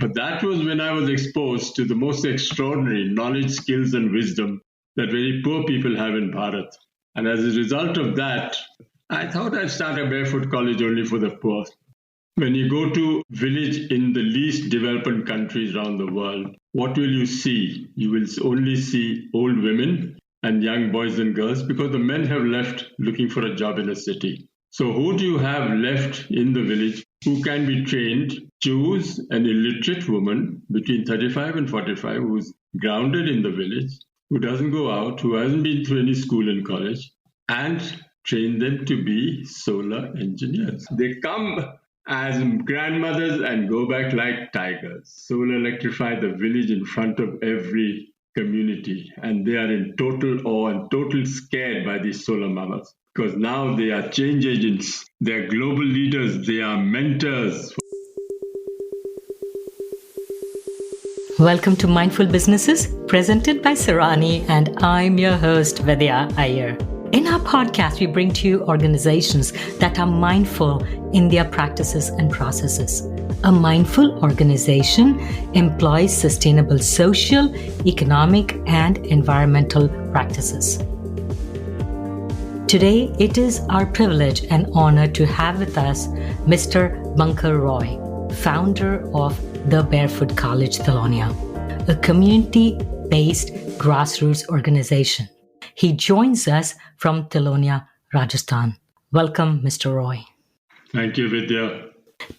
But that was when I was exposed to the most extraordinary knowledge, skills, and wisdom that very poor people have in Bharath. And as a result of that, I thought I'd start a barefoot college only for the poor. When you go to village in the least developed countries around the world, what will you see? You will only see old women and young boys and girls because the men have left looking for a job in a city. So who do you have left in the village who can be trained? Choose an illiterate woman between 35 and 45 who's grounded in the village, who doesn't go out, who hasn't been through any school and college, and train them to be solar engineers. They come as grandmothers and go back like tigers. So will electrify the village in front of every community. And they are in total awe and total scared by these solar mamas. Because now they are change agents, they are global leaders, they are mentors. Welcome to Mindful Businesses, presented by Sarani, and I'm your host, Vidya Iyer. In our podcast, we bring to you organizations that are mindful in their practices and processes. A mindful organization employs sustainable social, economic, and environmental practices. Today, it is our privilege and honor to have with us Mr. Bankar Roy, founder of the Barefoot College Tilonia, a community-based grassroots organization. He joins us from Tillonia, Rajasthan. Welcome, Mr. Roy. Thank you, Vidya.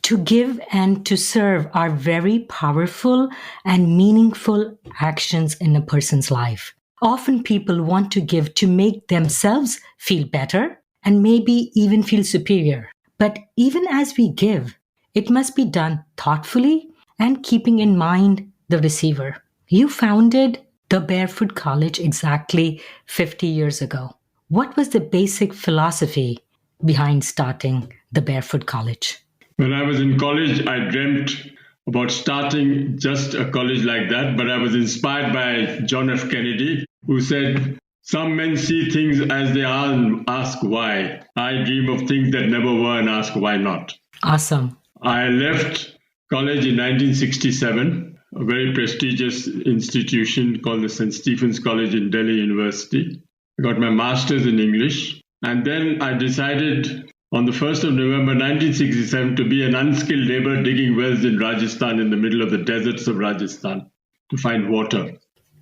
To give and to serve are very powerful and meaningful actions in a person's life. Often people want to give to make themselves feel better and maybe even feel superior. But even as we give, it must be done thoughtfully and keeping in mind the receiver. You founded the Barefoot College exactly 50 years ago. What was the basic philosophy behind starting the Barefoot College? When I was in college, I dreamt about starting just a college like that, but I was inspired by John F. Kennedy, who said, "Some men see things as they are and ask why. I dream of things that never were and ask why not." Awesome. I left college in 1967, a very prestigious institution called the St. Stephen's College in Delhi University. I got my master's in English, and then I decided on the 1st of November 1967 to be an unskilled laborer digging wells in Rajasthan, in the middle of the deserts of Rajasthan, to find water.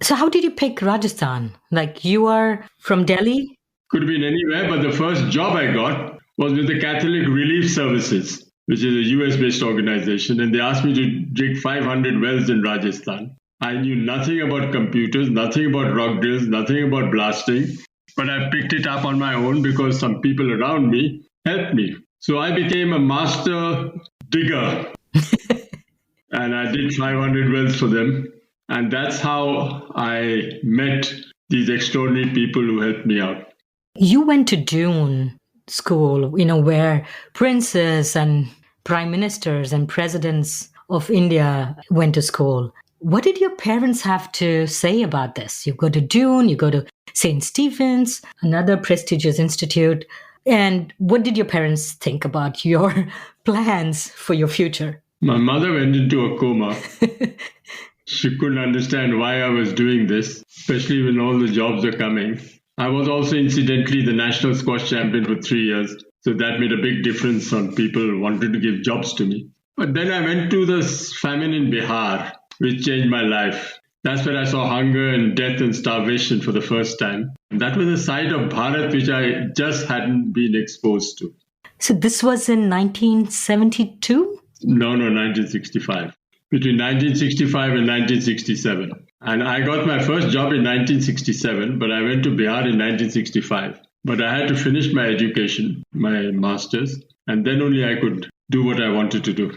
So how did you pick Rajasthan? Like, you are from Delhi? Could have been anywhere, but the first job I got was with the Catholic Relief Services, which is a US-based organization, and they asked me to dig 500 wells in Rajasthan. I knew nothing about computers, nothing about rock drills, nothing about blasting, but I picked it up on my own because some people around me helped me. So I became a master digger, and I did 500 wells for them. And that's how I met these extraordinary people who helped me out. You went to Doon School, where princes and prime ministers and presidents of India went to school. What did your parents have to say about this? You go to Doon, you go to St. Stephen's, another prestigious institute. And what did your parents think about your plans for your future? My mother went into a coma. She couldn't understand why I was doing this, especially when all the jobs are coming. I was also incidentally the national squash champion for 3 years. So that made a big difference on people wanting to give jobs to me. But then I went to the famine in Bihar, which changed my life. That's where I saw hunger and death and starvation for the first time. That was a side of Bharath which I just hadn't been exposed to. So this was in 1972? No, 1965. Between 1965 and 1967. And I got my first job in 1967, but I went to Bihar in 1965. But I had to finish my education, my master's, and then only I could do what I wanted to do.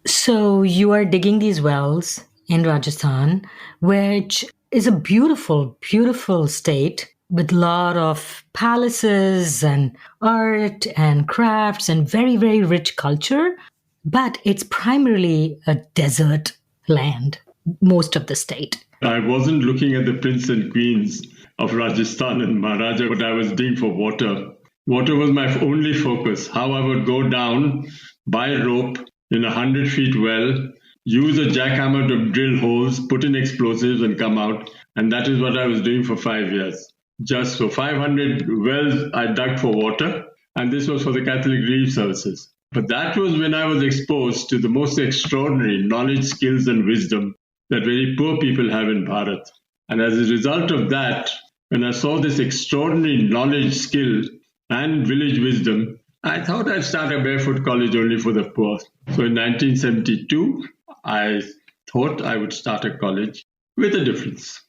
So you are digging these wells in Rajasthan, which is a beautiful, beautiful state with a lot of palaces and art and crafts and very, very rich culture. But it's primarily a desert land, most of the state. I wasn't looking at the prince and queens of Rajasthan and Maharaja, but I was digging for water. Water was my only focus, how I would go down by rope in a 100-feet well use a jackhammer to drill holes, put in explosives, and come out. And that is what I was doing for 5 years. Just so 500 wells I dug for water, and this was for the Catholic Relief Services. But that was when I was exposed to the most extraordinary knowledge, skills, and wisdom that very poor people have in Bharath. And as a result of that, when I saw this extraordinary knowledge, skill, and village wisdom, I thought I'd start a barefoot college only for the poor. So in 1972, I thought I would start a college with a difference.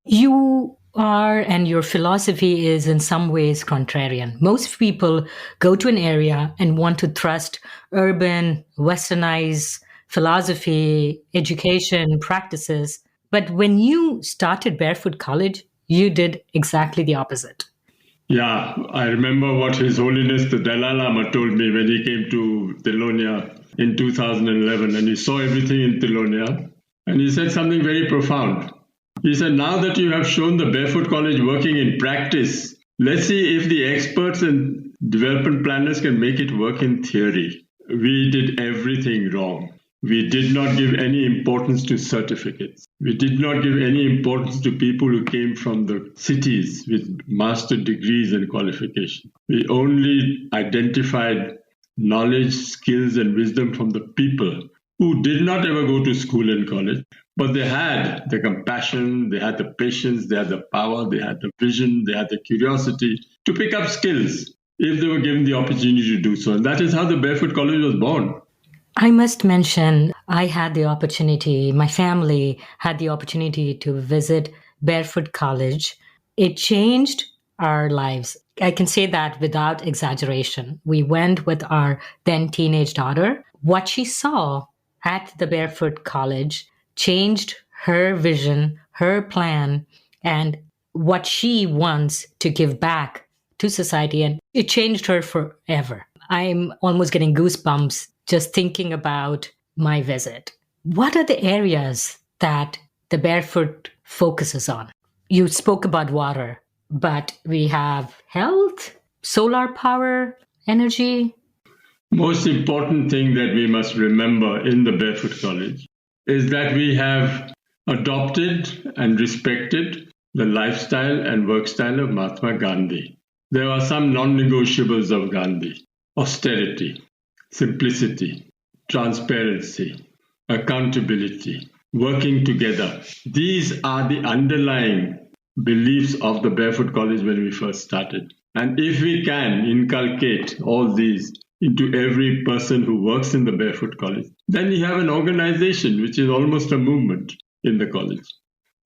You are, and your philosophy is in some ways contrarian. Most people go to an area and want to thrust urban, westernized philosophy, education, practices. But when you started Barefoot College, you did exactly the opposite. Yeah, I remember what His Holiness the Dalai Lama told me when he came to Tillonia in 2011, and he saw everything in Tillonia, and he said something very profound. He said, now that you have shown the Barefoot College working in practice, let's see if the experts and development planners can make it work in theory. We did everything wrong. We did not give any importance to certificates. We did not give any importance to people who came from the cities with master degrees and qualifications. We only identified knowledge, skills, and wisdom from the people who did not ever go to school and college, but they had the compassion, they had the patience, they had the power, they had the vision, they had the curiosity to pick up skills if they were given the opportunity to do so. And that is how the Barefoot College was born. I must mention, I had the opportunity, my family had the opportunity to visit Barefoot College. It changed our lives. I can say that without exaggeration. We went with our then teenage daughter. What she saw at the Barefoot College changed her vision, her plan, and what she wants to give back to society. And it changed her forever. I'm almost getting goosebumps just thinking about my visit. What are the areas that the Barefoot focuses on? You spoke about water, but we have health, solar power, energy. Most important thing that we must remember in the Barefoot College is that we have adopted and respected the lifestyle and work style of Mahatma Gandhi. There are some non-negotiables of Gandhi: austerity, simplicity, transparency, accountability, working together. These are the underlying beliefs of the Barefoot College when we first started. And if we can inculcate all these into every person who works in the Barefoot College, then you have an organization which is almost a movement in the college.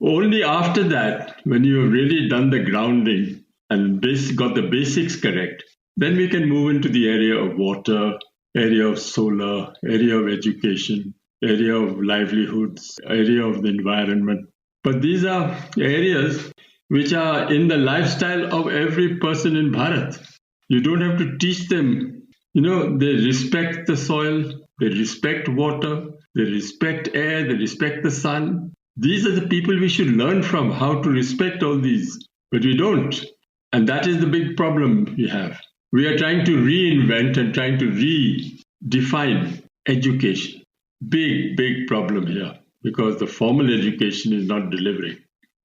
Only after that, when you have really done the grounding and got the basics correct, then we can move into the area of water, area of solar, area of education, area of livelihoods, area of the environment. But these are areas which are in the lifestyle of every person in Bharat. You don't have to teach them. They respect the soil, they respect water, they respect air, they respect the sun. These are the people we should learn from, how to respect all these. But we don't. And that is the big problem we have. We are trying to reinvent and trying to redefine education. Big problem here, because the formal education is not delivering.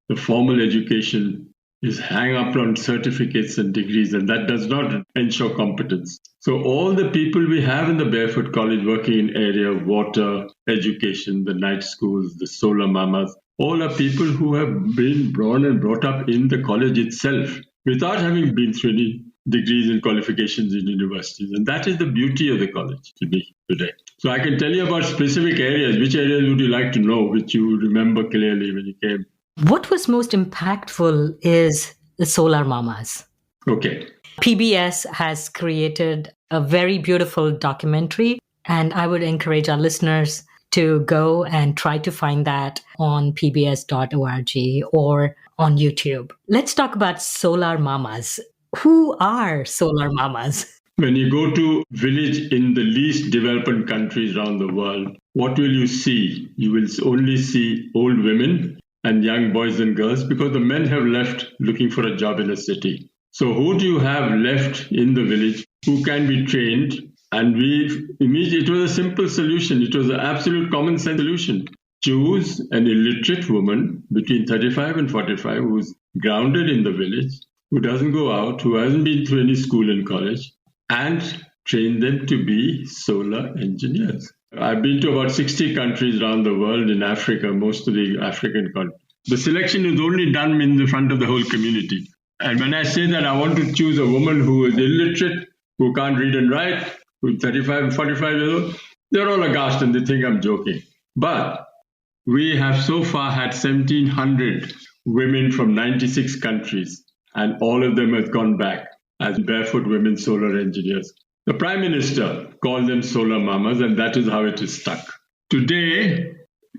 The formal education is hang up on certificates and degrees, and that does not ensure competence. So all the people we have in the Barefoot College working in area of water, education, the night schools, the solar mamas, all are people who have been born and brought up in the college itself without having been through any degrees and qualifications in universities. And that is the beauty of the college to me today. So I can tell you about specific areas. Which areas would you like to know, which you remember clearly when you came? What was most impactful is the Solar Mamas. Okay. PBS has created a very beautiful documentary, and I would encourage our listeners to go and try to find that on pbs.org or on YouTube. Let's talk about Solar Mamas. Who are Solar Mamas? When you go to village in the least developed countries around the world, what will you see? You will only see old women and young boys and girls, because the men have left looking for a job in a city. So who do you have left in the village who can be trained And it was a simple solution. It was an absolute common sense solution. Choose an illiterate woman between 35 and 45 who's grounded in the village, who doesn't go out, who hasn't been through any school and college, and train them to be solar engineers. I've been to about 60 countries around the world in Africa, most of the African countries. The selection is only done in the front of the whole community. And when I say that I want to choose a woman who is illiterate, who can't read and write, who's 35 and 45 years old, they're all aghast and they think I'm joking. But we have so far had 1,700 women from 96 countries, and all of them have gone back as barefoot women solar engineers. The Prime Minister called them solar mamas, and that is how it is stuck. Today,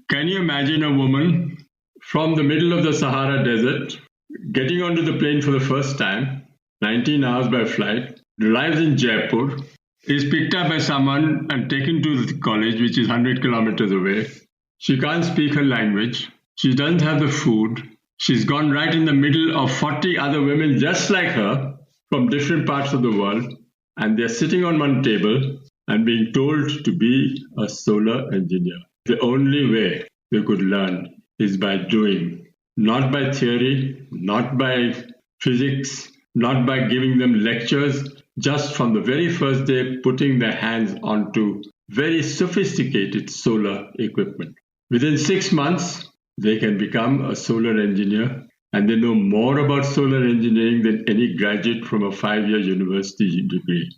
can you imagine a woman from the middle of the Sahara Desert getting onto the plane for the first time, 19 hours by flight, arrives in Jaipur, is picked up by someone and taken to the college, which is 100 kilometers away. She can't speak her language. She doesn't have the food. She's gone right in the middle of 40 other women just like her from different parts of the world. And they're sitting on one table and being told to be a solar engineer. The only way they could learn is by doing, not by theory, not by physics, not by giving them lectures, just from the very first day putting their hands onto very sophisticated solar equipment. Within 6 months, they can become a solar engineer, and they know more about solar engineering than any graduate from a 5-year university degree.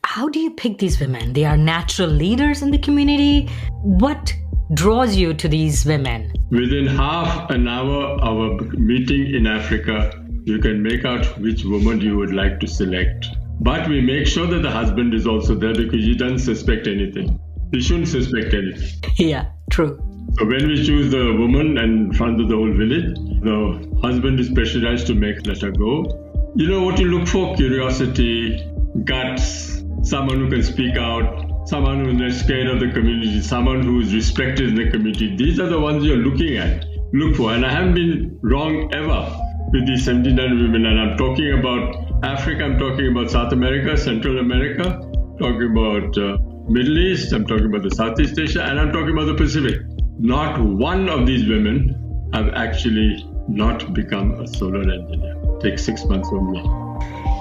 How do you pick these women? They are natural leaders in the community. What draws you to these women? Within half an hour of a meeting in Africa, you can make out which woman you would like to select. But we make sure that the husband is also there because he doesn't suspect anything. He shouldn't suspect anything. Yeah, true. So when we choose the woman in front of the whole village, the husband is pressurized to let her go. You know what you look for? Curiosity, guts, someone who can speak out, someone who is not scared of the community, someone who is respected in the community. These are the ones you're look for. And I haven't been wrong ever with these 79 women. And I'm talking about Africa, I'm talking about South America, Central America, talking about Middle East, I'm talking about the Southeast Asia, and I'm talking about the Pacific. Not one of these women have actually not become a solar engineer. It takes 6 months only.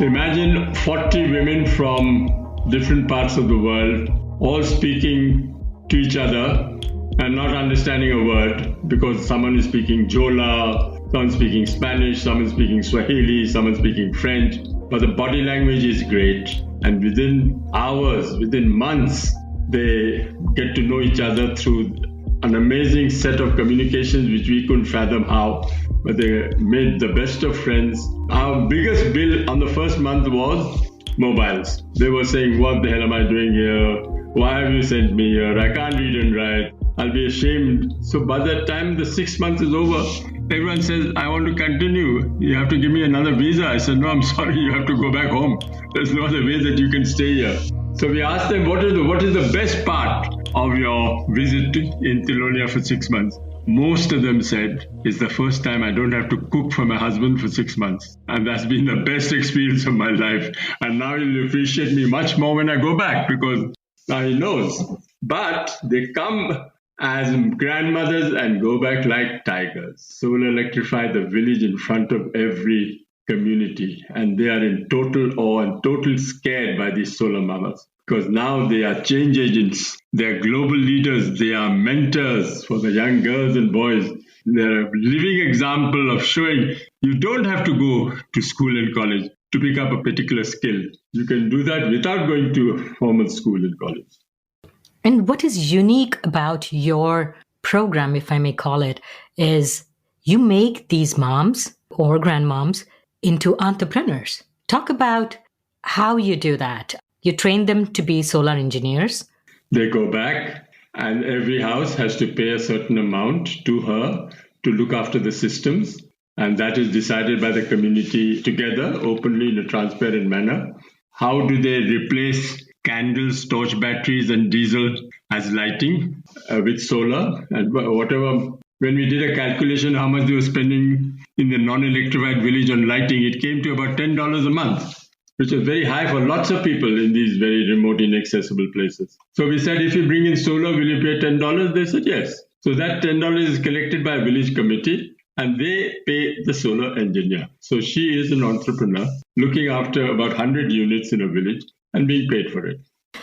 Imagine 40 women from different parts of the world all speaking to each other and not understanding a word because someone is speaking Jola, someone speaking Spanish, someone speaking Swahili, someone speaking French. But the body language is great. And within hours, within months, they get to know each other through an amazing set of communications which we couldn't fathom how, but they made the best of friends. Our biggest bill on the first month was mobiles. They were saying, what the hell am I doing here? Why have you sent me here? I can't read and write. I'll be ashamed. So by the time the 6 months is over, everyone says, I want to continue. You have to give me another visa. I said, no, I'm sorry. You have to go back home. There's no other way that you can stay here. So we asked them, what is the best part of your visit in Tillonia for 6 months? Most of them said, it's the first time I don't have to cook for my husband for 6 months. And that's been the best experience of my life. And now he'll appreciate me much more when I go back because now he knows. But they come as grandmothers and go back like tigers. Solar electrify the village in front of every community. And they are in total awe and total scared by these solar mamas. Because now they are change agents, they are global leaders, they are mentors for the young girls and boys. They're a living example of showing you don't have to go to school and college to pick up a particular skill. You can do that without going to a formal school and college. And what is unique about your program, if I may call it, is you make these moms or grandmoms into entrepreneurs. Talk about how you do that. You train them to be solar engineers. They go back and every house has to pay a certain amount to her to look after the systems. And that is decided by the community together, openly in a transparent manner. How do they replace candles, torch batteries and diesel as lighting with solar and whatever. When we did a calculation how much they were spending in the non-electrified village on lighting, it came to about $10 a month. which was very high for lots of people in these very remote, inaccessible places. So we said, if you bring in solar, will you pay $10? They said yes. So that $10 is collected by a village committee and they pay the solar engineer. So she is an entrepreneur looking after about 100 units in a village and being paid for it.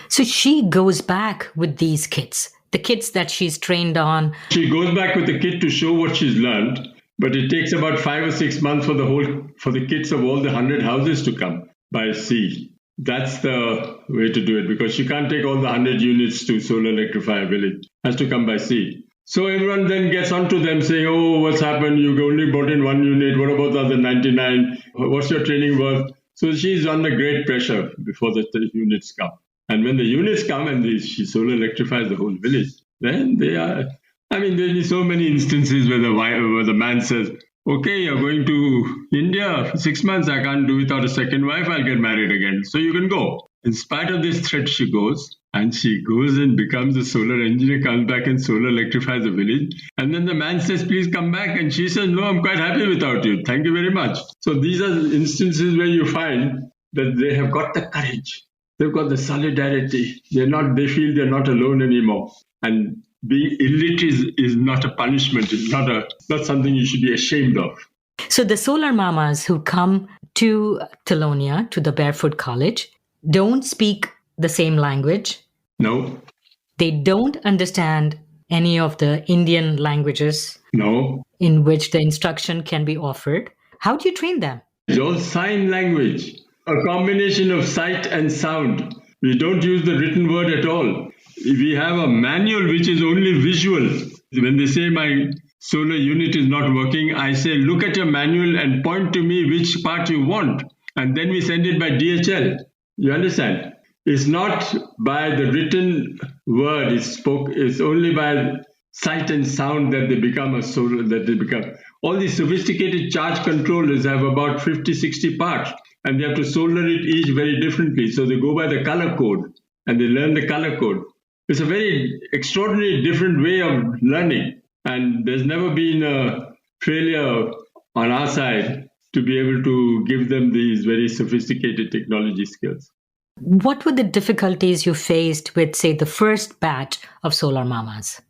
So she goes back with these kids, the kids that she's trained on. She goes back with the kid to show what she's learned, but it takes about 5 or 6 months for the kids of all the 100 houses to come by sea. That's the way to do it, because she can't take all the 100 units to solar electrify a village. It has to come by sea. So everyone then gets onto them saying, oh, what's happened? You only brought in 1 unit. What about the other 99? What's your training worth? So she's under great pressure before the units come. And when the units come and she solar electrifies the whole village, then there'll be so many instances where the man says, okay, you're going to India for 6 months. I can't do without a second wife. I'll get married again. So you can go. In spite of this threat, she goes and becomes a solar engineer, comes back and solar electrifies the village. And then the man says, please come back. And she says, no, I'm quite happy without you. Thank you very much. So these are instances where you find that they have got the courage. They've got the solidarity. They feel they're not alone anymore. And being illiterate is not a punishment. It's not something you should be ashamed of. So the solar mamas who come to Tillonia, to the Barefoot College, don't speak the same language. No. They don't understand any of the Indian languages. No. In which the instruction can be offered. How do you train them? It's all sign language, a combination of sight and sound. We don't use the written word at all. We have a manual which is only visual. When they say my solar unit is not working, I say, look at your manual and point to me which part you want. And then we send it by DHL. You understand? It's not by the written word. It's only by sight and sound that they become All these sophisticated charge controllers have about 50, 60 parts. And they have to solder it each very differently. So they go by the color code and they learn the color code. It's a very extraordinary different way of learning. And there's never been a failure on our side to be able to give them these very sophisticated technology skills. What were the difficulties you faced with, say, the first batch of solar mamas?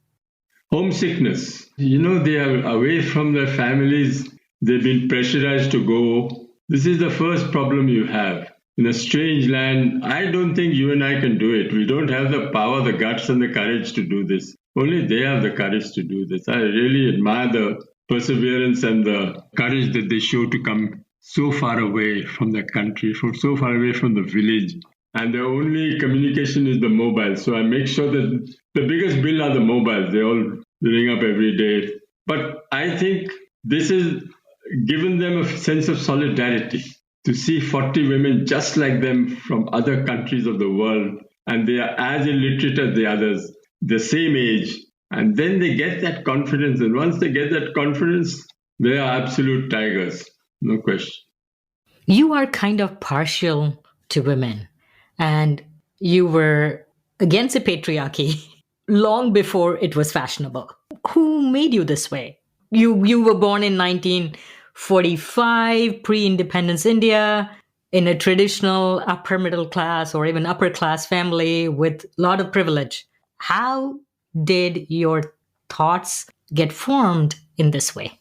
Homesickness. They are away from their families. They've been pressurized to go. This is the first problem you have. In a strange land, I don't think you and I can do it. We don't have the power, the guts, and the courage to do this. Only they have the courage to do this. I really admire the perseverance and the courage that they show to come so far away from their country, so far away from the village. And their only communication is the mobile. So I make sure that the biggest bill are the mobiles. They all ring up every day. But I think this has given them a sense of solidarity. To see 40 women just like them from other countries of the world, and they are as illiterate as the others, the same age, and then they get that confidence. And once they get that confidence, they are absolute tigers, no question. You are kind of partial to women, and you were against the patriarchy long before it was fashionable. Who made you this way? You were born in 1945, pre-independence India, in a traditional upper middle class or even upper class family with a lot of privilege. How did your thoughts get formed in this way?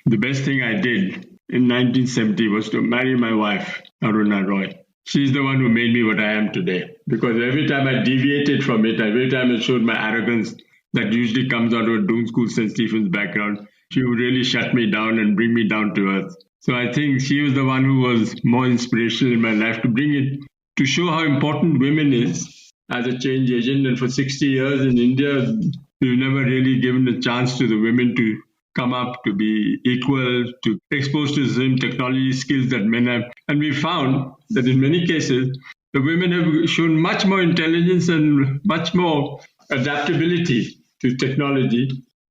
The best thing I did in 1970 was to marry my wife, Aruna Roy. She's the one who made me what I am today. Because every time I deviated from it, every time I showed my arrogance that usually comes out of a Doon School St. Stephen's background, she would really shut me down and bring me down to earth. So I think she was the one who was more inspirational in my life to bring it, to show how important women is as a change agent. And for 60 years in India, we've never really given a chance to the women to come up, to be equal, to exposed to the same technology skills that men have. And we found that in many cases, the women have shown much more intelligence and much more adaptability to technology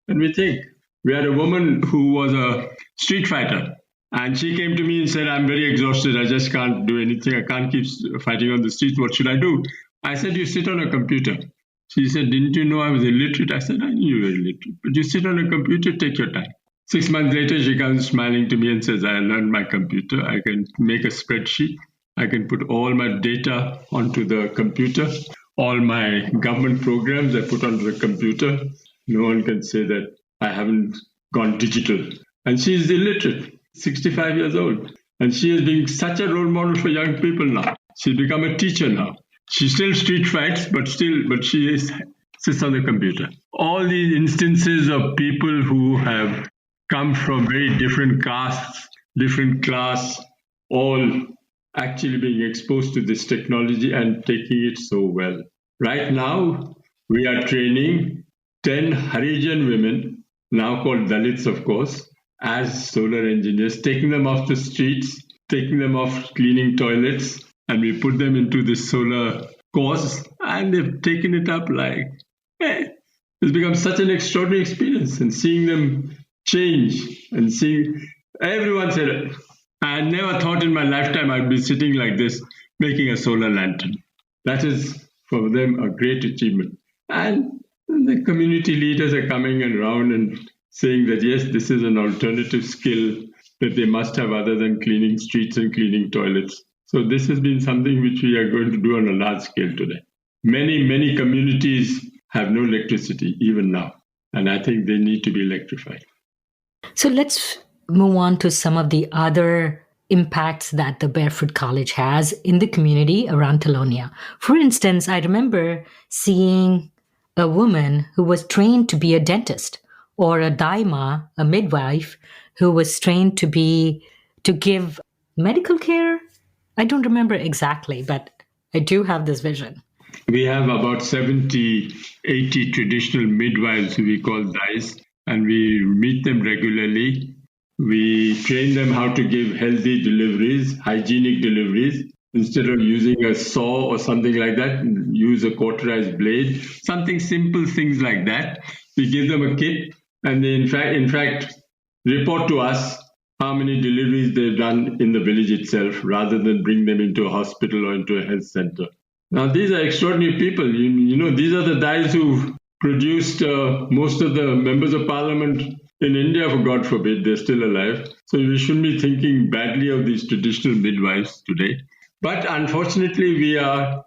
than we think. We had a woman who was a street fighter, and she came to me and said, I'm very exhausted. I just can't do anything. I can't keep fighting on the streets. What should I do? I said, you sit on a computer. She said, didn't you know I was illiterate? I said, I knew you were illiterate, but you sit on a computer, take your time. 6 months later, she comes smiling to me and says, I learned my computer. I can make a spreadsheet. I can put all my data onto the computer. All my government programs I put onto the computer. No one can say that I haven't gone digital. And she is illiterate, 65 years old. And she has been such a role model for young people now. She's become a teacher now. She still street fights, but she sits on the computer. All these instances of people who have come from very different castes, different class, all actually being exposed to this technology and taking it so well. Right now, we are training 10 Harijan women, now called Dalits, of course, as solar engineers, taking them off the streets, taking them off cleaning toilets, and we put them into this solar course, and they've taken it up like, hey, it's become such an extraordinary experience, and seeing them change and seeing everyone said, I never thought in my lifetime I'd be sitting like this making a solar lantern. That is for them a great achievement. And the community leaders are coming around and saying that, yes, this is an alternative skill that they must have other than cleaning streets and cleaning toilets. So this has been something which we are going to do on a large scale today. Many communities have no electricity even now, and I think they need to be electrified. So let's move on to some of the other impacts that the Barefoot College has in the community around Tillonia. For instance, I remember seeing a woman who was trained to be a dentist, or a daima, a midwife, who was trained to give medical care. I don't remember exactly, but I do have this vision. We have about 70, 80 traditional midwives who we call dais, and we meet them regularly. We train them how to give healthy deliveries, hygienic deliveries. Instead of using a saw or something like that, use a cauterized blade, something simple, things like that. We give them a kit, and they in fact report to us how many deliveries they've done in the village itself, rather than bring them into a hospital or into a health center. Now, these are extraordinary people. You know, these are the guys who produced most of the members of parliament in India, for God forbid, they're still alive. So we shouldn't be thinking badly of these traditional midwives today. But unfortunately, we are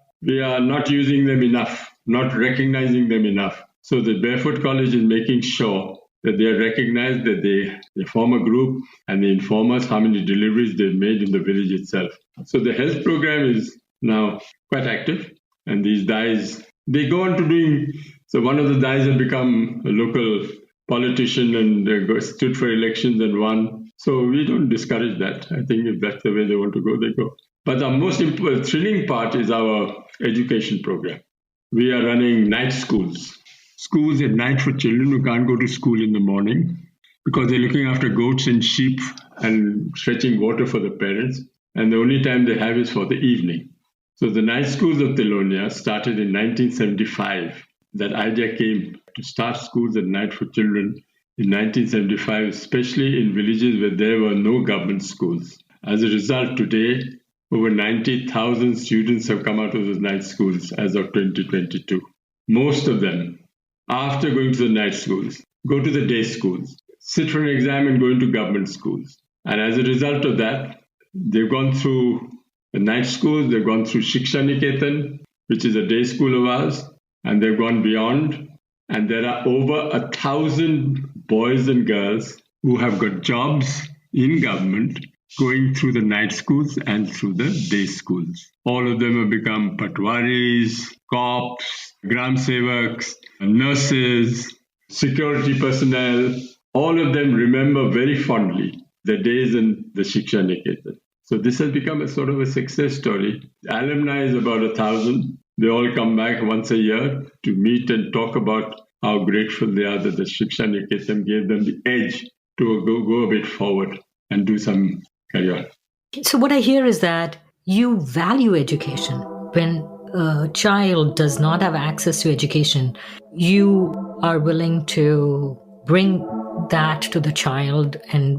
not using them enough, not recognizing them enough. So the Barefoot College is making sure that they are recognized, that they form a group, and they inform us how many deliveries they've made in the village itself. So the health program is now quite active, and these dais, they go on to doing, so one of the dais have become a local politician and stood for elections and won. So we don't discourage that. I think if that's the way they want to go, they go. But the most thrilling part is our education program. We are running night schools at night for children who can't go to school in the morning because they're looking after goats and sheep and fetching water for the parents. And the only time they have is for the evening. So the night schools of Tillonia started in 1975. That idea came to start schools at night for children in 1975, especially in villages where there were no government schools. As a result, today, over 90,000 students have come out of those night schools as of 2022. Most of them, after going to the night schools, go to the day schools, sit for an exam and go into government schools. And as a result of that, they've gone through the night schools, they've gone through Shiksha Niketan, which is a day school of ours, and they've gone beyond. And there are over 1,000 boys and girls who have got jobs in government going through the night schools and through the day schools. All of them have become patwaris, cops, gram sevaks, nurses, security personnel. All of them remember very fondly the days in the Shiksha Niketan. So this has become a sort of a success story. The alumni is about 1,000. They all come back once a year to meet and talk about how grateful they are that the Shiksha Niketan gave them the edge to go a bit forward and do some career. So what I hear is that you value education. When a child does not have access to education, you are willing to bring that to the child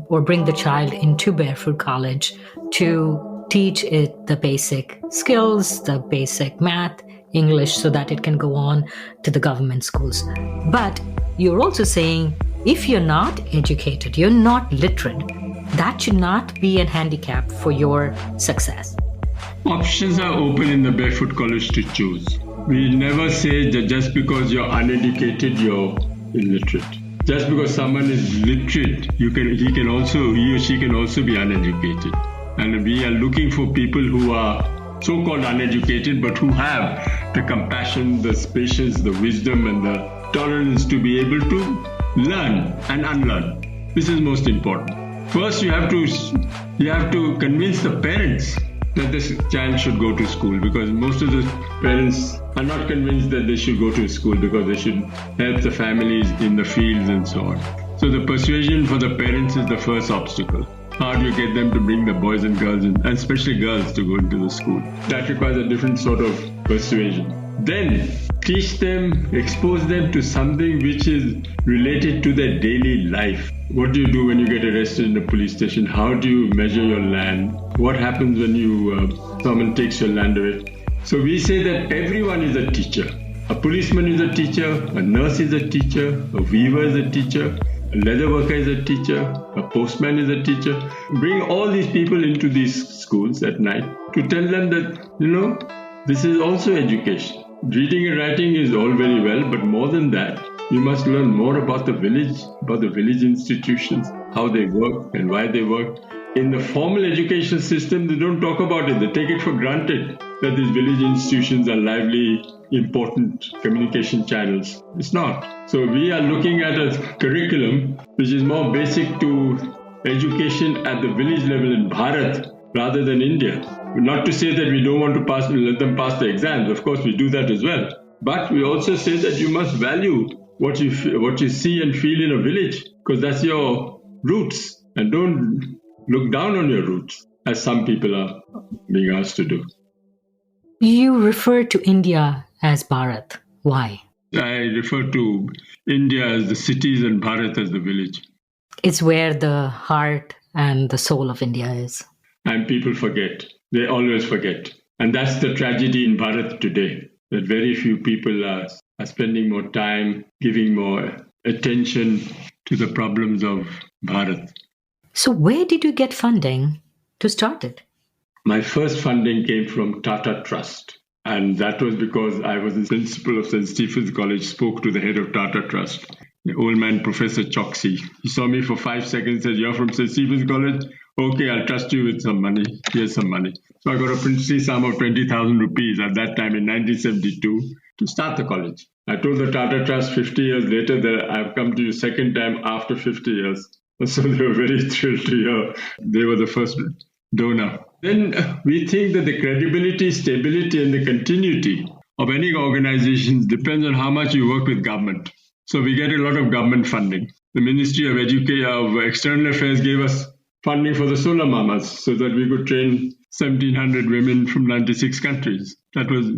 or bring the child into Barefoot College to teach it the basic skills, the basic math, English, so that it can go on to the government schools. But you're also saying if you're not educated, you're not literate, that should not be a handicap for your success. Options are open in the Barefoot College to choose. We never say that just because you're uneducated, you're illiterate. Just because someone is literate, he or she can also be uneducated. And we are looking for people who are so-called uneducated, but who have the compassion, the patience, the wisdom, and the tolerance to be able to learn and unlearn. This is most important. First, you have to convince the parents that this child should go to school, because most of the parents are not convinced that they should go to school because they should help the families in the fields and so on. So the persuasion for the parents is the first obstacle. How do you get them to bring the boys and girls, and especially girls, to go into the school? That requires a different sort of persuasion. Then teach them, expose them to something which is related to their daily life. What do you do when you get arrested in a police station? How do you measure your land? What happens when someone takes your land away? So we say that everyone is a teacher. A policeman is a teacher, a nurse is a teacher, a weaver is a teacher, a leather worker is a teacher, a postman is a teacher. Bring all these people into these schools at night to tell them that, this is also education. Reading and writing is all very well, but more than that, you must learn more about the village institutions, how they work and why they work. In the formal education system, they don't talk about it. They take it for granted that these village institutions are lively, important communication channels. It's not. So we are looking at a curriculum which is more basic to education at the village level in Bharath rather than India. Not to say that we don't want to let them pass the exams. Of course, we do that as well. But we also say that you must value what you see and feel in a village, because that's your roots. And don't look down on your roots, as some people are being asked to do. You refer to India as Bharath. Why? I refer to India as the cities and Bharath as the village. It's where the heart and the soul of India is. And people forget. They always forget. And that's the tragedy in Bharath today, that very few people are spending more time, giving more attention to the problems of Bharath. So where did you get funding to start it? My first funding came from Tata Trust. And that was because I was the principal of St. Stephen's College, spoke to the head of Tata Trust, the old man, Professor Choksi. He saw me for 5 seconds, said, "You're from St. Stephen's College? Okay, I'll trust you with some money. Here's some money." So I got a princely sum of 20,000 rupees at that time in 1972 to start the college. I told the Tata Trust 50 years later that I've come to you second time after 50 years. So they were very thrilled to hear they were the first donor. Then we think that the credibility, stability, and the continuity of any organization depends on how much you work with government. So we get a lot of government funding. The Ministry of External Affairs gave us funding for the Solar Mamas so that we could train 1,700 women from 96 countries. That was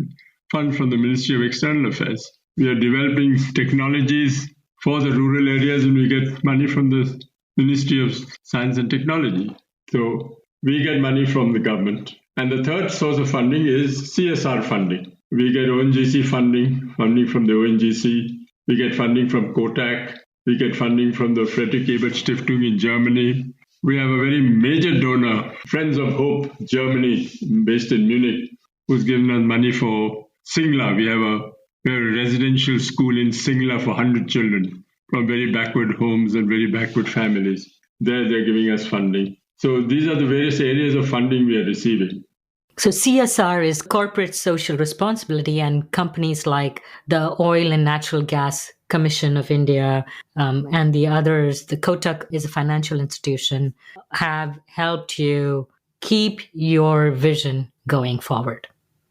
fund from the Ministry of External Affairs. We are developing technologies for the rural areas, and we get money from the Ministry of Science and Technology. So we get money from the government. And the third source of funding is CSR funding. We get ONGC funding from the ONGC. We get funding from Kotak. We get funding from the Friedrich Ebert Stiftung in Germany. We have a very major donor, Friends of Hope, Germany, based in Munich, who's given us money for Singla. We have a residential school in Singla for 100 children from very backward homes and very backward families. There they're giving us funding. So these are the various areas of funding we are receiving. So CSR is corporate social responsibility, and companies like the Oil and Natural Gas Commission of India and the others, the Kotak is a financial institution, have helped you keep your vision going forward.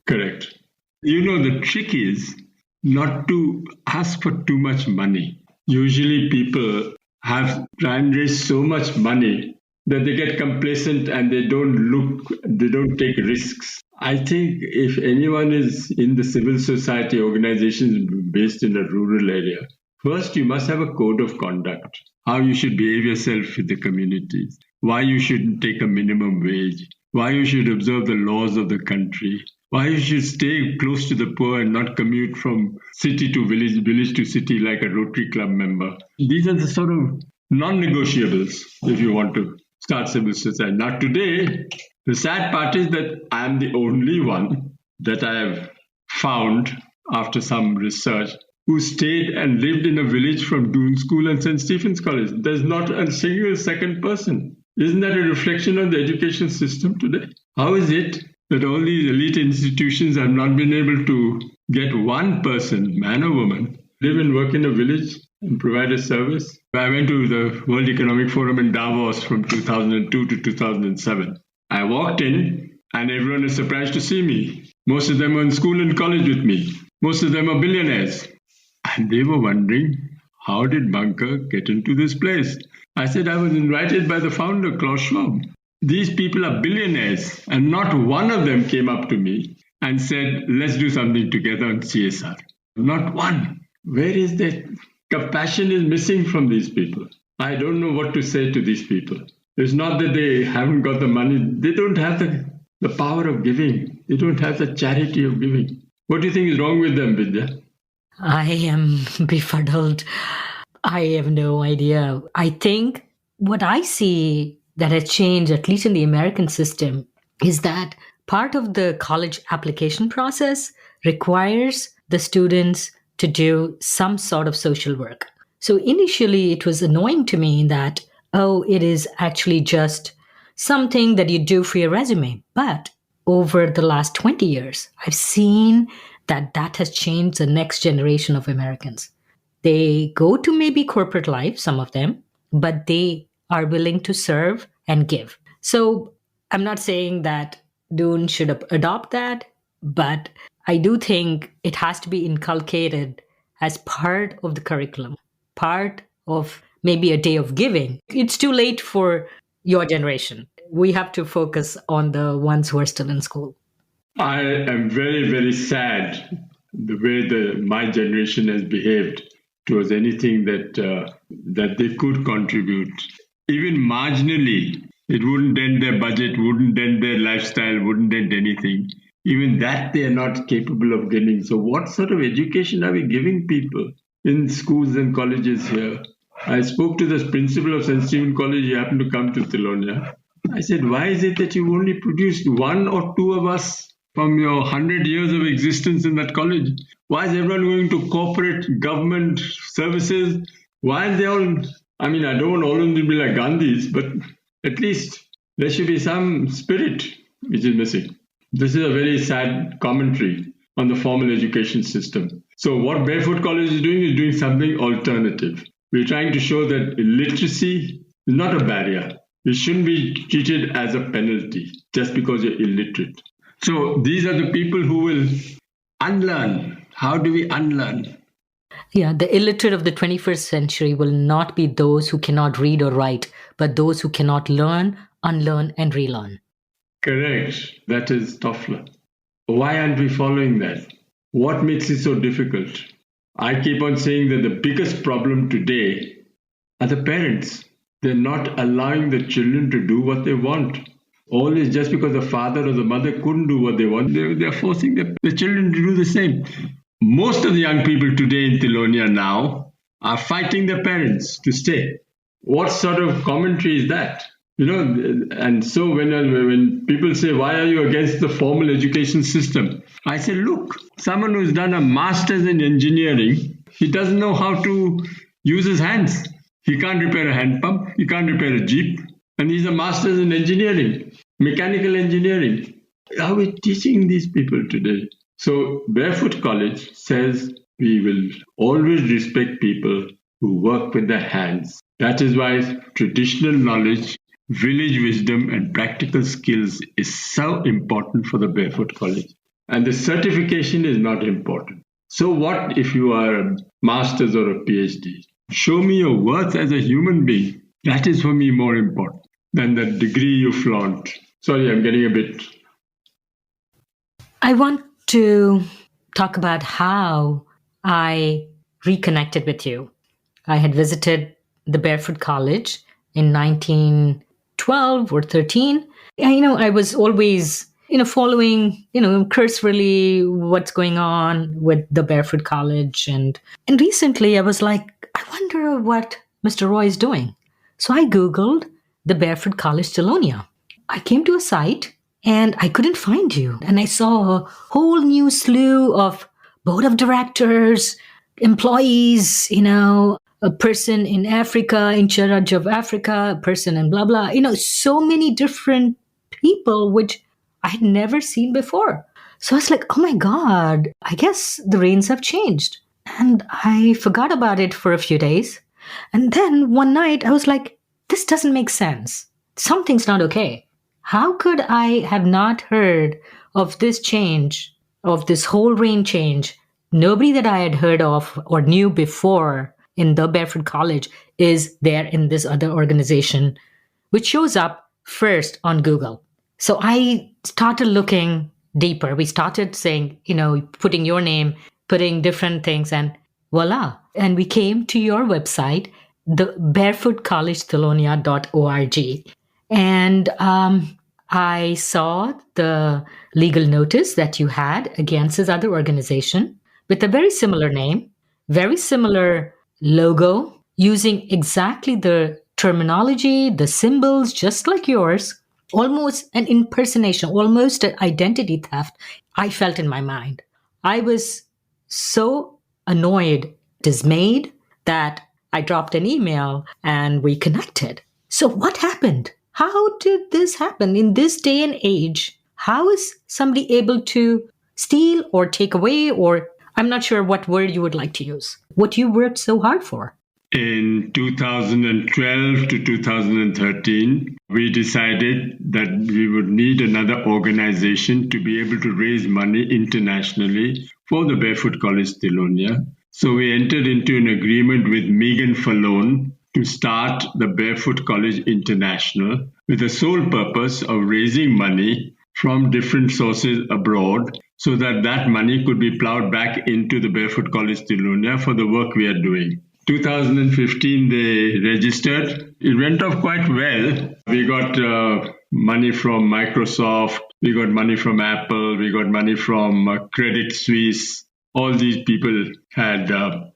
Correct. The trick is not to ask for too much money. Usually people have try and raise so much money that they get complacent and they don't take risks. I think if anyone is in the civil society organizations based in a rural area, first you must have a code of conduct, how you should behave yourself with the communities, why you shouldn't take a minimum wage, why you should observe the laws of the country, why you should stay close to the poor and not commute from city to village, village to city like a Rotary Club member. These are the sort of non-negotiables if you want to start civil society. Not today. The sad part is that I am the only one that I have found after some research who stayed and lived in a village from Doon School and St. Stephen's College. There's not a single second person. Isn't that a reflection on the education system today? How is it that all these elite institutions have not been able to get one person, man or woman, live and work in a village and provide a service? I went to the World Economic Forum in Davos from 2002 to 2007. I walked in and everyone is surprised to see me. Most of them are in school and college with me. Most of them are billionaires. And they were wondering, how did Bunker get into this place? I said, I was invited by the founder, Klaus Schwab. These people are billionaires, and not one of them came up to me and said, let's do something together on CSR. Not one. Where is that? Compassion is missing from these people. I don't know what to say to these people. It's not that they haven't got the money. They don't have the power of giving. They don't have the charity of giving. What do you think is wrong with them, Vidya? I am befuddled. I have no idea. I think what I see that has changed, at least in the American system, is that part of the college application process requires the students to do some sort of social work. So initially it was annoying to me that, it is actually just something that you do for your resume. But over the last 20 years, I've seen that has changed the next generation of Americans. They go to maybe corporate life, some of them, but they are willing to serve and give. So I'm not saying that Doon should adopt that, but I do think it has to be inculcated as part of the curriculum, part of maybe a day of giving. It's too late for your generation. We have to focus on the ones who are still in school. I am very, very sad the way my generation has behaved towards anything that they could contribute. Even marginally, it wouldn't dent their budget, wouldn't dent their lifestyle, wouldn't dent anything. Even that they are not capable of getting. So what sort of education are we giving people in schools and colleges here? I spoke to the principal of St. Stephen College. He happened to come to Tillonia. I said, why is it that you only produced one or two of us from your 100 years of existence in that college? Why is everyone going to corporate government services? Why are they all... I mean, I don't want all of them to be like Gandhis, but at least there should be some spirit which is missing. This is a very sad commentary on the formal education system. So what Barefoot College is doing something alternative. We're trying to show that illiteracy is not a barrier. It shouldn't be treated as a penalty just because you're illiterate. So these are the people who will unlearn. How do we unlearn? Yeah, the illiterate of the 21st century will not be those who cannot read or write, but those who cannot learn, unlearn, and relearn. Correct. That is Toffler. Why aren't we following that? What makes it so difficult? I keep on saying that the biggest problem today are the parents. They're not allowing the children to do what they want. All is just because the father or the mother couldn't do what they want. They're forcing the children to do the same. Most of the young people today in Tillonia now are fighting their parents to stay. What sort of commentary is that? And so when people say, why are you against the formal education system? I say, look, someone who's done a master's in engineering, he doesn't know how to use his hands. He can't repair a hand pump. He can't repair a jeep. And he's a master's in engineering, mechanical engineering. How are we teaching these people today? So Barefoot College says we will always respect people who work with their hands. That is why traditional knowledge, village wisdom, and practical skills is so important for the Barefoot College. And the certification is not important. So what if you are a master's or a PhD? Show me your worth as a human being. That is for me more important than the degree you flaunt. Sorry, I'm getting a bit... I want to talk about how I reconnected with you. I had visited the Barefoot College in 1912 or 13. I was always, following, cursorily what's going on with the Barefoot College. And recently I was like, I wonder what Mr. Roy is doing. So I Googled the Barefoot College Tilonia. I came to a site and I couldn't find you. And I saw a whole new slew of board of directors, employees, a person in Africa, in charge of Africa, a person in blah, blah, so many different people, which I had never seen before. So I was like, oh my God, I guess the reins have changed. And I forgot about it for a few days. And then one night I was like, this doesn't make sense. Something's not okay. How could I have not heard of this change, of this whole reign change? Nobody that I had heard of or knew before in the Barefoot College is there in this other organization, which shows up first on Google. So I started looking deeper. We started saying, putting your name, putting different things, and voila. And we came to your website, the barefootcollegetilonia.org. And I saw the legal notice that you had against this other organization with a very similar name, very similar logo, using exactly the terminology, the symbols, just like yours, almost an impersonation, almost an identity theft I felt in my mind. I was so annoyed, dismayed, that I dropped an email and we connected. So what happened? How did this happen in this day and age? How is somebody able to steal or take away, or I'm not sure what word you would like to use, what you worked so hard for? In 2012 to 2013, we decided that we would need another organization to be able to raise money internationally for the Barefoot College Tilonia. So we entered into an agreement with Megan Fallon to start the Barefoot College International with the sole purpose of raising money from different sources abroad so that that money could be plowed back into the Barefoot College Tilonia for the work we are doing. 2015, they registered. It went off quite well. We got money from Microsoft, we got money from Apple, we got money from Credit Suisse. All these people had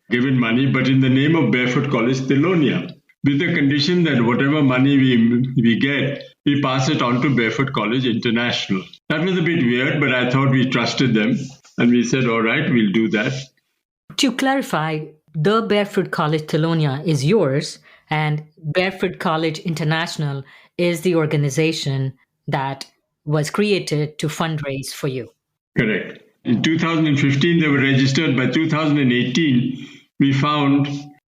given money, but in the name of Barefoot College Tilonia, with the condition that whatever money we get, we pass it on to Barefoot College International. That was a bit weird, but I thought we trusted them, and we said, all right, we'll do that. To clarify, the Barefoot College Tilonia is yours, and Barefoot College International is the organization that was created to fundraise for you. Correct. In 2015, they were registered. By 2018, we found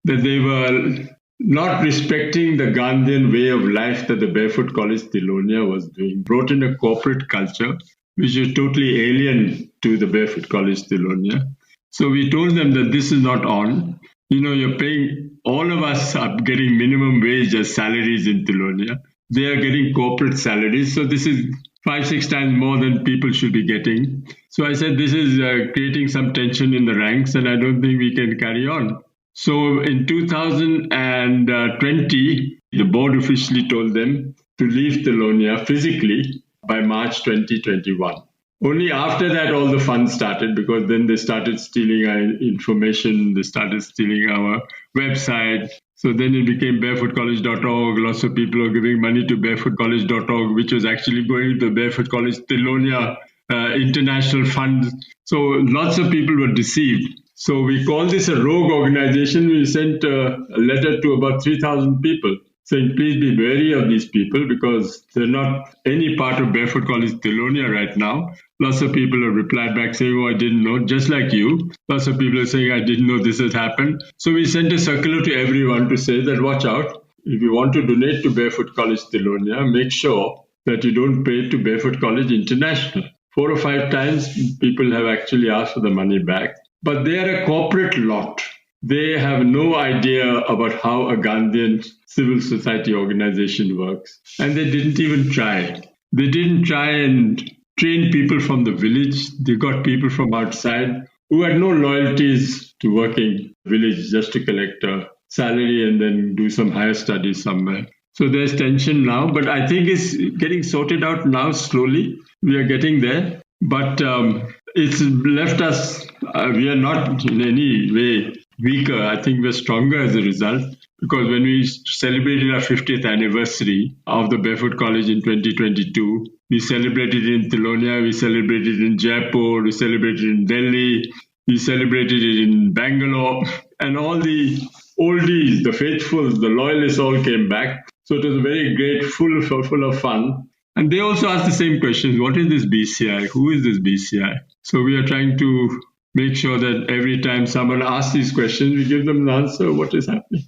that they were not respecting the Gandhian way of life that the Barefoot College Tilonia was doing, brought in a corporate culture, which is totally alien to the Barefoot College Tilonia. So we told them that this is not on. You're paying, all of us are getting minimum wage as salaries in Tillonia. They are getting corporate salaries. So this is 5-6 times more than people should be getting. So I said, this is creating some tension in the ranks, and I don't think we can carry on. So in 2020, the board officially told them to leave Tillonia physically by March 2021. Only after that, all the fun started, because then they started stealing our information. They started stealing our website. So then it became barefootcollege.org. Lots of people are giving money to barefootcollege.org, which was actually going to the Barefoot College Tilonia International Fund. So lots of people were deceived. So we call this a rogue organization. We sent a letter to about 3,000 people saying, please be wary of these people because they're not any part of Barefoot College Tilonia right now. Lots of people have replied back saying, oh, I didn't know, just like you. Lots of people are saying, I didn't know this has happened. So we sent a circular to everyone to say that, watch out. If you want to donate to Barefoot College Tilonia, make sure that you don't pay it to Barefoot College International. 4 or 5 times people have actually asked for the money back. But they are a corporate lot. They have no idea about how a Gandhian civil society organization works. And they didn't even try. They didn't try and train people from the village. They got people from outside who had no loyalties to working village just to collect a salary and then do some higher studies somewhere. So there's tension now, but I think it's getting sorted out now slowly. We are getting there. But it's left us, we are not in any way weaker. I think we're stronger as a result. because when we celebrated our 50th anniversary of the Barefoot College in 2022, we celebrated in Tillonia, we celebrated in Jaipur, we celebrated in Delhi, we celebrated it in Bangalore, and all the oldies, the faithful, the loyalists all came back. So it was a very great, full of fun. And they also asked the same questions. What is this BCI? Who is this BCI? So we are trying to make sure that every time someone asks these questions, we give them the answer, what is happening.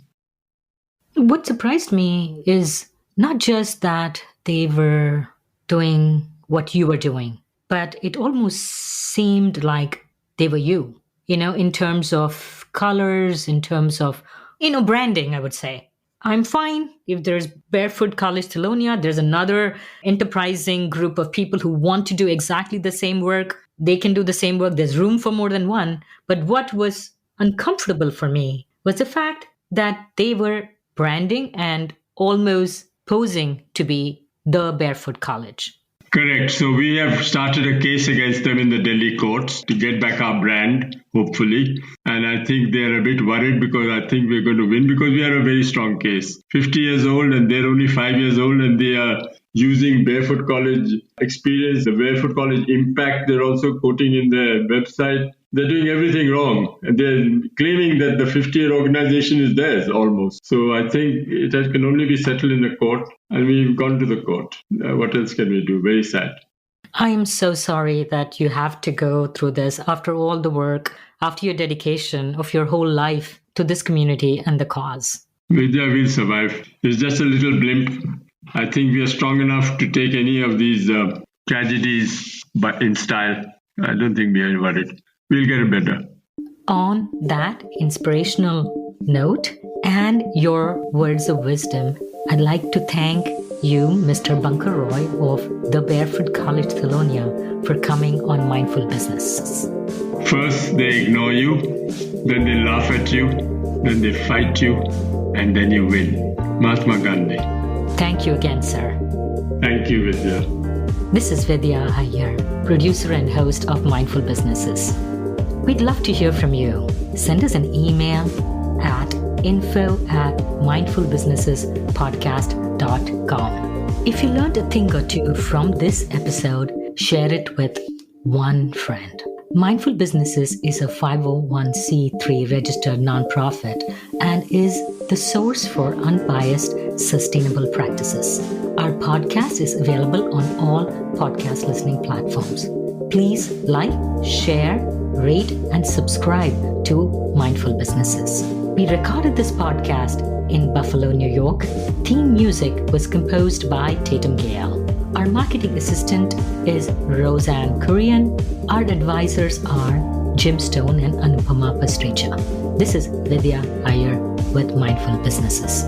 What surprised me is not just that they were doing what you were doing, but it almost seemed like they were you, in terms of colors, in terms of, branding, I would say. I'm fine if there's Barefoot College Tilonia, there's another enterprising group of people who want to do exactly the same work. They can do the same work. There's room for more than one. But what was uncomfortable for me was the fact that they were branding and almost posing to be the Barefoot College. Correct. So we have started a case against them in the Delhi courts to get back our brand, hopefully. And I think they're a bit worried because I think we're going to win because we have a very strong case. 50 years old and they're only 5 years old and they are using Barefoot College experience, the Barefoot College impact. They're also quoting in their website. They're doing everything wrong. And they're claiming that the 50-year organization is theirs almost. So I think it can only be settled in the court. And we've gone to the court. What else can we do? Very sad. I am so sorry that you have to go through this after all the work, after your dedication of your whole life to this community and the cause. Vidya will survive. It's just a little blimp. I think we are strong enough to take any of these tragedies but in style. I don't think we are worried. We'll get it better. On that inspirational note and your words of wisdom, I'd like to thank you, Mr. Bankar Roy of the Barefoot College Tilonia, for coming on Mindful Business. First, they ignore you, then they laugh at you, then they fight you, and then you win. Mahatma Gandhi. Thank you again, sir. Thank you, Vidya. This is Vidya Iyer, producer and host of Mindful Businesses. We'd love to hear from you. Send us an email at info@mindfulbusinessespodcast.com. If you learned a thing or two from this episode, share it with one friend. Mindful Businesses is a 501c3 registered nonprofit and is the source for unbiased, sustainable practices. Our podcast is available on all podcast listening platforms. Please like, share, rate, and subscribe to Mindful Businesses. We recorded this podcast in Buffalo, New York. Theme music was composed by Tatum Gale. Our marketing assistant is Roseanne Kurian. Our advisors are Jim Stone and Anupama Pastrija. This is Vidya Iyer with Mindful Businesses.